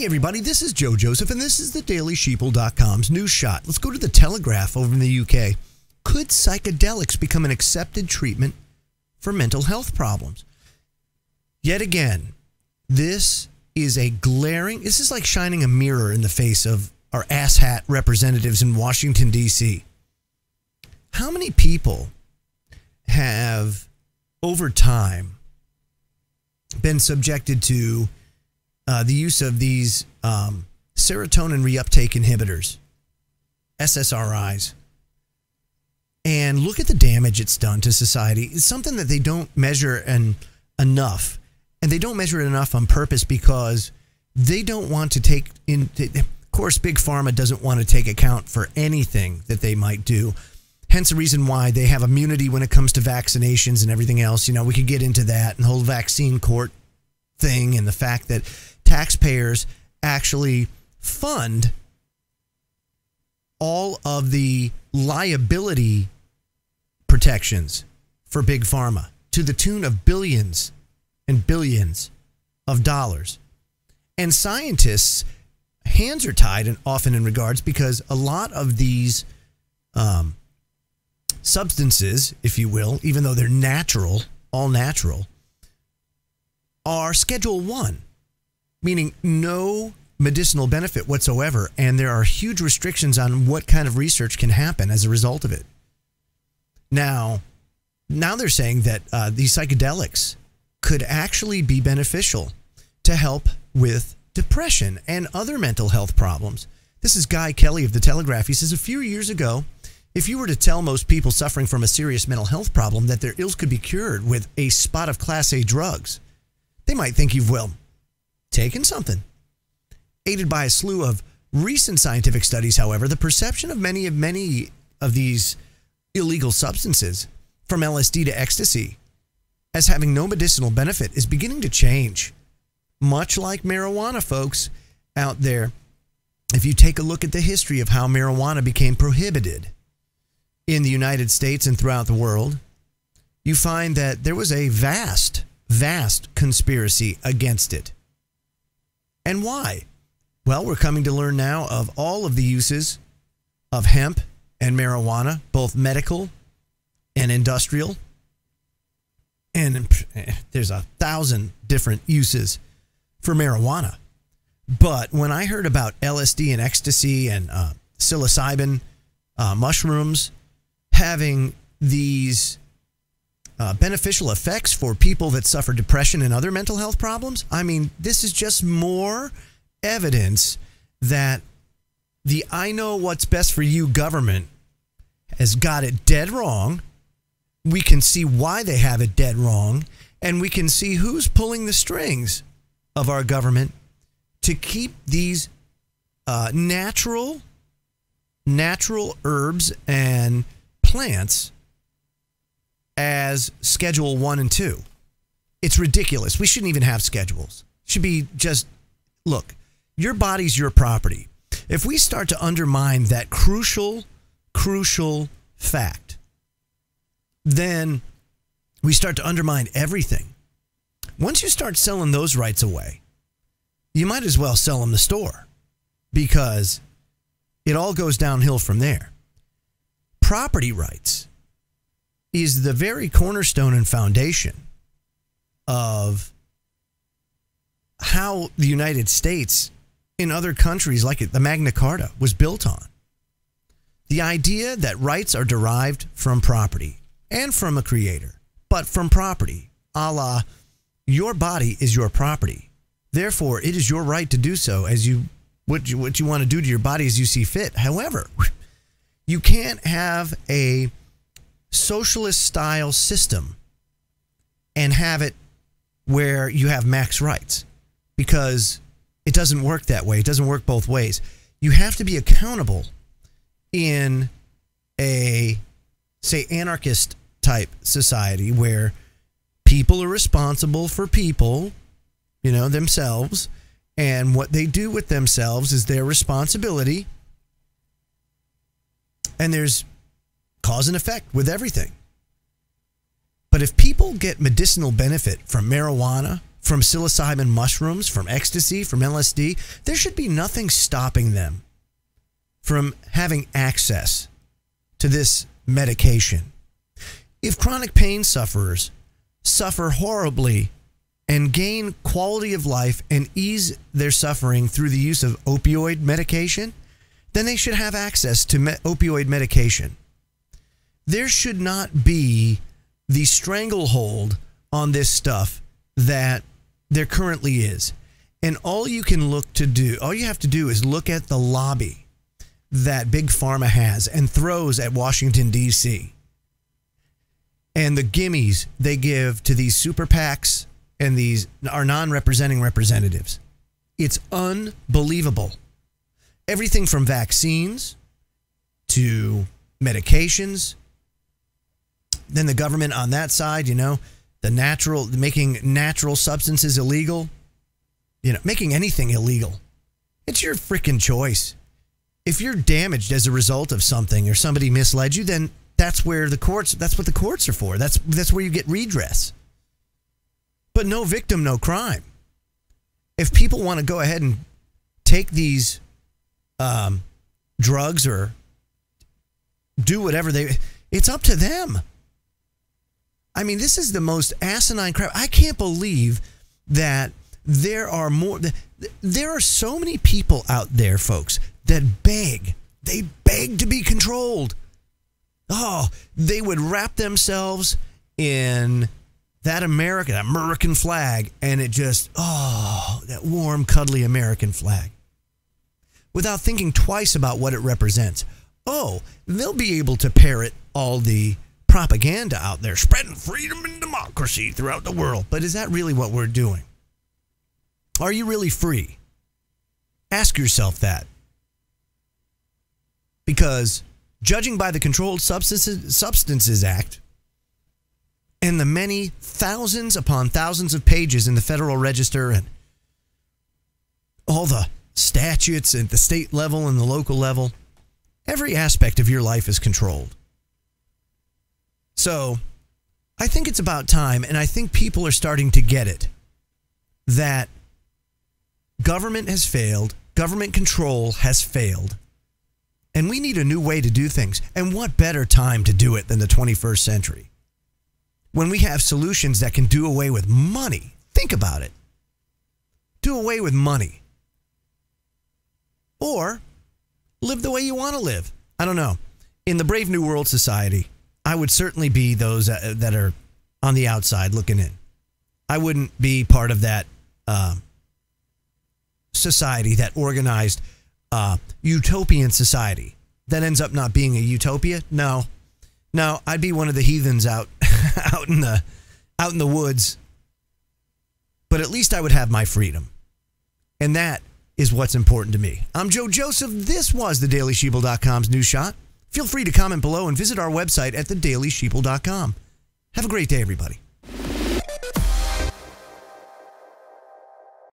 Hey everybody, this is Joe Joseph, and this is the DailySheeple.com's news shot. Let's go to the Telegraph over in the UK. Could psychedelics become an accepted treatment for mental health problems? Yet again, this is like shining a mirror in the face of our asshat representatives in Washington, D.C. How many people have, over time, been subjected to the use of these serotonin reuptake inhibitors, SSRIs, and look at the damage it's done to society? It's something that they don't measure enough, and they don't measure it enough on purpose because they don't want to take in. Of course, Big Pharma doesn't want to take account for anything that they might do. Hence the reason why they have immunity when it comes to vaccinations and everything else. You know, we could get into that and the whole vaccine court thing and the fact that taxpayers actually fund all of the liability protections for Big Pharma to the tune of billions and billions of dollars. And scientists' hands are tied, and often in regards, because a lot of these substances, if you will, even though they're natural, all natural, are Schedule 1. Meaning no medicinal benefit whatsoever, and there are huge restrictions on what kind of research can happen as a result of it. Now they're saying that these psychedelics could actually be beneficial to help with depression and other mental health problems. This is Guy Kelly of The Telegraph. He says, a few years ago, if you were to tell most people suffering from a serious mental health problem that their ills could be cured with a spot of Class A drugs, they might think you've, taken something. Aided by a slew of recent scientific studies, however, the perception of many of these illegal substances, from LSD to ecstasy, as having no medicinal benefit is beginning to change. Much like marijuana, folks out there. If you take a look at the history of how marijuana became prohibited in the United States and throughout the world, you find that there was a vast conspiracy against it. And why? Well, we're coming to learn now of all of the uses of hemp and marijuana, both medical and industrial. And there's 1,000 different uses for marijuana. But when I heard about LSD and ecstasy and psilocybin mushrooms having these beneficial effects for people that suffer depression and other mental health problems, I mean, this is just more evidence that the I know what's best for you government has got it dead wrong. We can see why they have it dead wrong, and we can see who's pulling the strings of our government to keep these natural herbs and plants as Schedule 1 and 2. It's ridiculous. We shouldn't even have schedules. It should be just, look, your body's your property. If we start to undermine that crucial fact, then we start to undermine everything. Once you start selling those rights away, you might as well sell them the store, because it all goes downhill from there. Property rights is the very cornerstone and foundation of how the United States in other countries like the Magna Carta was built on. The idea that rights are derived from property and from a creator, but from property, a la your body is your property. Therefore, it is your right to do so as what you want to do to your body as you see fit. However, you can't have a socialist style system and have it where you have max rights, because it doesn't work that way. It doesn't work both ways. You have to be accountable in a, say, anarchist type society where people are responsible for people, themselves, and what they do with themselves is their responsibility. And there's cause and effect with everything. But if people get medicinal benefit from marijuana, from psilocybin mushrooms, from ecstasy, from LSD, there should be nothing stopping them from having access to this medication. If chronic pain sufferers suffer horribly and gain quality of life and ease their suffering through the use of opioid medication, then they should have access to opioid medication. There should not be the stranglehold on this stuff that there currently is. And all you have to do is look at the lobby that Big Pharma has and throws at Washington, D.C. and the gimmies they give to these super PACs and these are non-representing representatives. It's unbelievable. Everything from vaccines to medications. Then the government on that side, making natural substances illegal, making anything illegal. It's your freaking choice. If you're damaged as a result of something or somebody misled you, then that's what the courts are for. That's where you get redress. But no victim, no crime. If people want to go ahead and take these drugs or do whatever it's up to them. I mean, this is the most asinine crap. I can't believe that there are so many people out there, folks, that beg. They beg to be controlled. Oh, they would wrap themselves in that American flag, and it just, that warm, cuddly American flag, without thinking twice about what it represents. Oh, they'll be able to parrot all the propaganda out there, spreading freedom and democracy throughout the world. But is that really what we're doing? Are you really free? Ask yourself that. Because judging by the Controlled Substances Act and the many thousands upon thousands of pages in the Federal Register and all the statutes at the state level and the local level, every aspect of your life is controlled. So I think it's about time, and I think people are starting to get it, that government has failed, government control has failed, and we need a new way to do things. And what better time to do it than the 21st century, when we have solutions that can do away with money? Think about it. Do away with money. Or live the way you want to live. I don't know. In the Brave New World Society, I would certainly be those that are on the outside looking in. I wouldn't be part of that society, that organized utopian society that ends up not being a utopia. No, I'd be one of the heathens out in the woods. But at least I would have my freedom, and that is what's important to me. I'm Joe Joseph. This was thedailysheeple.com's News Shot. Feel free to comment below and visit our website at thedailysheeple.com. Have a great day, everybody.